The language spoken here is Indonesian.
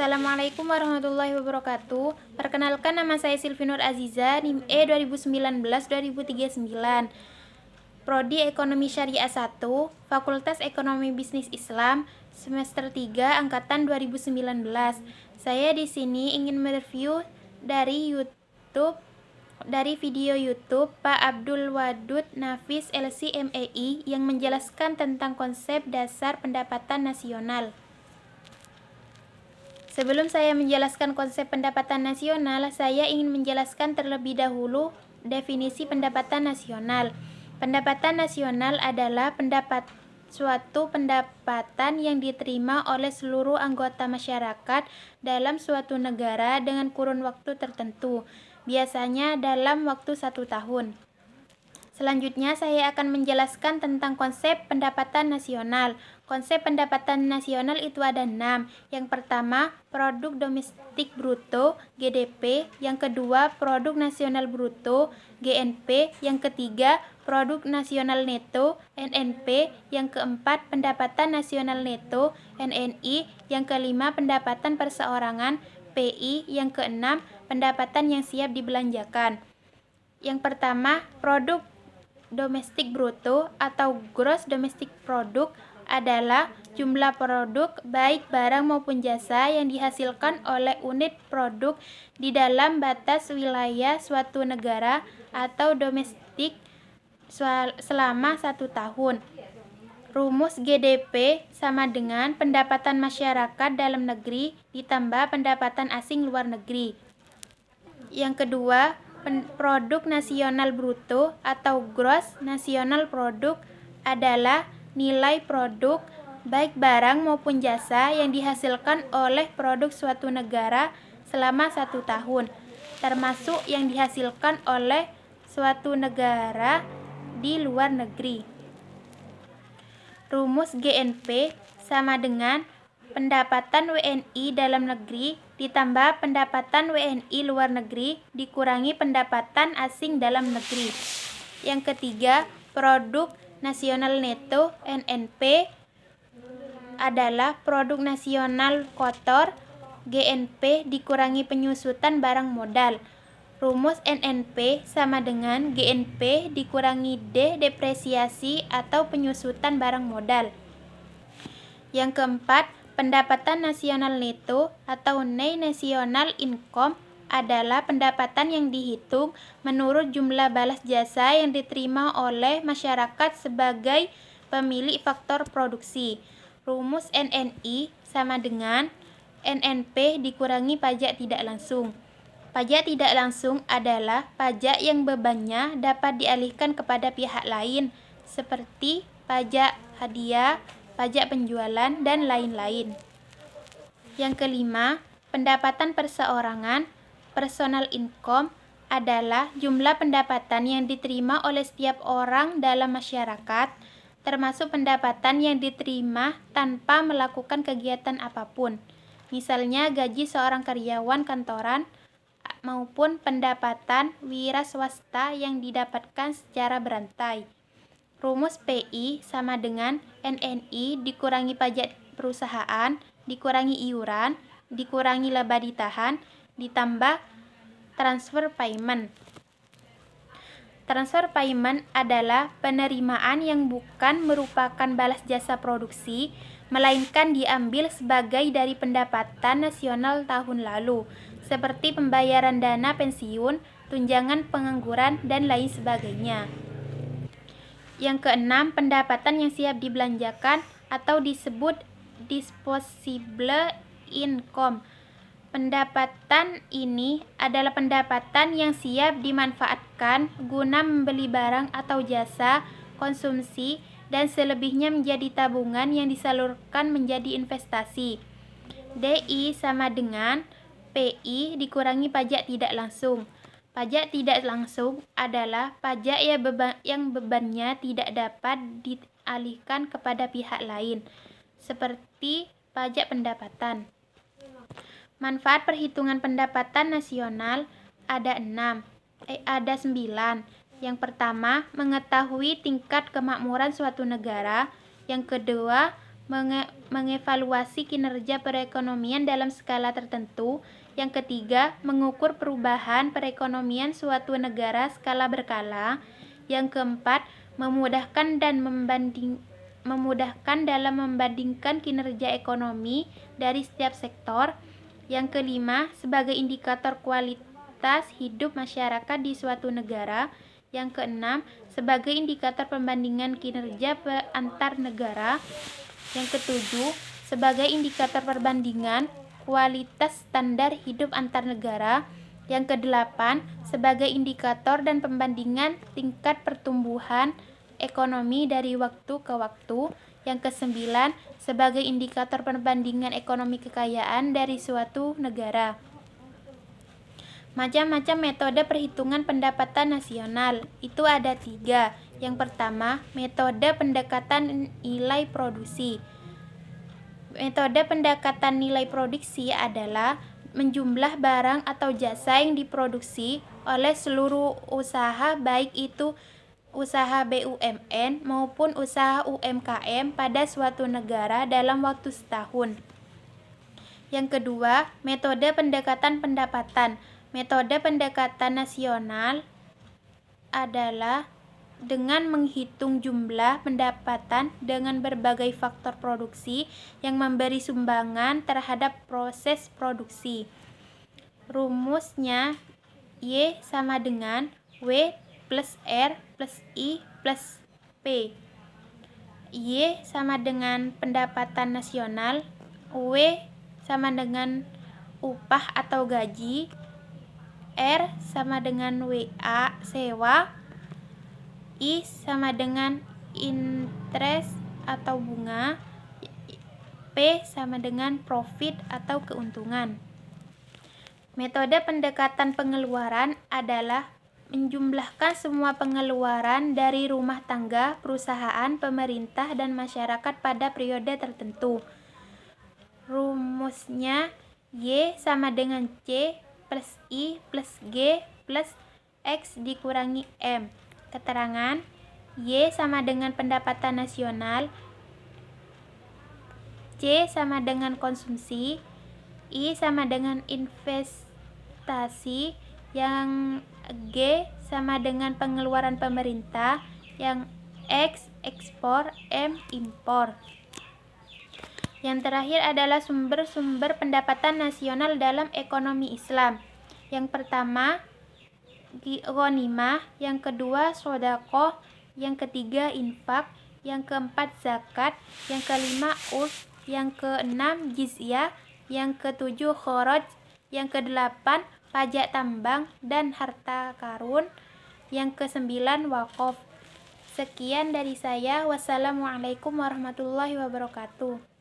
Assalamualaikum warahmatullahi wabarakatuh. Perkenalkan, nama saya Silvi Nur Aziza, NIM E 2019-2039, Prodi Ekonomi Syariah 1, Fakultas Ekonomi Bisnis Islam, semester 3, angkatan 2019. Saya di sini ingin mereview dari video YouTube Pak Abdul Wadud Nafis LC MEI yang menjelaskan tentang konsep dasar pendapatan nasional. Sebelum saya menjelaskan konsep pendapatan nasional, saya ingin menjelaskan terlebih dahulu definisi pendapatan nasional. Pendapatan nasional adalah suatu pendapatan yang diterima oleh seluruh anggota masyarakat dalam suatu negara dengan kurun waktu tertentu, biasanya dalam waktu 1 tahun. Selanjutnya, saya akan menjelaskan tentang konsep pendapatan nasional. Konsep pendapatan nasional itu ada 6. Yang pertama, produk domestik bruto (GDP). Yang kedua, produk nasional bruto (GNP). Yang ketiga, produk nasional neto (NNP). Yang keempat, pendapatan nasional neto (NNI). Yang kelima, pendapatan perseorangan (PI). Yang keenam, pendapatan yang siap dibelanjakan. Yang pertama, produk domestik bruto atau gross domestic product adalah jumlah produk baik barang maupun jasa yang dihasilkan oleh unit produk di dalam batas wilayah suatu negara atau domestik selama 1 tahun. Rumus GDP sama dengan pendapatan masyarakat dalam negeri ditambah pendapatan asing luar negeri. Yang kedua, produk nasional bruto atau gross nasional product adalah nilai produk baik barang maupun jasa yang dihasilkan oleh produk suatu negara selama 1 tahun, termasuk yang dihasilkan oleh suatu negara di luar negeri. Rumus GNP sama dengan pendapatan WNI dalam negeri ditambah pendapatan WNI luar negeri dikurangi pendapatan asing dalam negeri. Yang ketiga, produk nasional neto (NNP) adalah produk nasional kotor (GNP) dikurangi penyusutan barang modal. Rumus NNP sama dengan GNP dikurangi depresiasi atau penyusutan barang modal. Yang keempat, pendapatan nasional neto atau net national income adalah pendapatan yang dihitung menurut jumlah balas jasa yang diterima oleh masyarakat sebagai pemilik faktor produksi. Rumus NNI sama dengan NNP dikurangi pajak tidak langsung. Pajak tidak langsung adalah pajak yang bebannya dapat dialihkan kepada pihak lain, seperti pajak hadiah, pajak penjualan, dan lain-lain. Yang kelima, pendapatan perseorangan (personal income) adalah jumlah pendapatan yang diterima oleh setiap orang dalam masyarakat, termasuk pendapatan yang diterima tanpa melakukan kegiatan apapun, misalnya gaji seorang karyawan kantoran maupun pendapatan wira swasta yang didapatkan secara berantai. Rumus PI sama dengan NNI dikurangi pajak perusahaan, dikurangi iuran, dikurangi laba ditahan, ditambah transfer payment. Transfer payment adalah penerimaan yang bukan merupakan balas jasa produksi, melainkan diambil sebagai dari pendapatan nasional tahun lalu, seperti pembayaran dana pensiun, tunjangan pengangguran, dan lain sebagainya. Yang keenam, pendapatan yang siap dibelanjakan atau disebut disposable income. Pendapatan ini adalah pendapatan yang siap dimanfaatkan guna membeli barang atau jasa konsumsi dan selebihnya menjadi tabungan yang disalurkan menjadi investasi. DI sama dengan PI dikurangi pajak tidak langsung. Pajak tidak langsung adalah pajak yang bebannya tidak dapat dialihkan kepada pihak lain, seperti pajak pendapatan. Manfaat perhitungan pendapatan nasional ada 9. Yang pertama, mengetahui tingkat kemakmuran suatu negara. Yang kedua, mengevaluasi kinerja perekonomian dalam skala tertentu. Yang ketiga, mengukur perubahan perekonomian suatu negara skala berkala. Yang keempat, memudahkan dalam membandingkan kinerja ekonomi dari setiap sektor. Yang kelima, sebagai indikator kualitas hidup masyarakat di suatu negara. Yang keenam, sebagai indikator pembandingan kinerja antar negara. Yang ketujuh, sebagai indikator perbandingan kualitas standar hidup antar negara. Yang kedelapan, sebagai indikator dan pembandingan tingkat pertumbuhan ekonomi dari waktu ke waktu. Yang kesembilan, sebagai indikator perbandingan ekonomi kekayaan dari suatu negara. Macam-macam metode perhitungan pendapatan nasional itu ada 3. Yang pertama, metode pendekatan nilai produksi. Metode pendekatan nilai produksi adalah menjumlah barang atau jasa yang diproduksi oleh seluruh usaha, baik itu usaha BUMN maupun usaha UMKM pada suatu negara dalam waktu setahun. Yang kedua, metode pendekatan pendapatan. Metode pendekatan nasional adalah dengan menghitung jumlah pendapatan dengan berbagai faktor produksi yang memberi sumbangan terhadap proses produksi. Rumusnya Y sama dengan W plus R plus I plus P. Y sama dengan pendapatan nasional, W sama dengan upah atau gaji, R sama dengan WA sewa, I sama dengan interest atau bunga, P sama dengan profit atau keuntungan. Metode pendekatan pengeluaran adalah menjumlahkan semua pengeluaran dari rumah tangga, perusahaan, pemerintah, dan masyarakat pada periode tertentu. Rumusnya Y sama dengan C plus I plus G plus X dikurangi M. Keterangan, Y sama dengan pendapatan nasional, C sama dengan konsumsi, I sama dengan investasi, yang G sama dengan pengeluaran pemerintah, yang X ekspor, M impor. Yang terakhir adalah sumber-sumber pendapatan nasional dalam ekonomi Islam. Yang pertama, ghanimah, yang kedua shodaqoh, yang ketiga infak, yang keempat zakat, yang kelima urs, yang keenam jizyah, yang ketujuh kharaj, yang kedelapan pajak tambang dan harta karun, yang kesembilan wakaf. Sekian dari saya. Wassalamualaikum warahmatullahi wabarakatuh.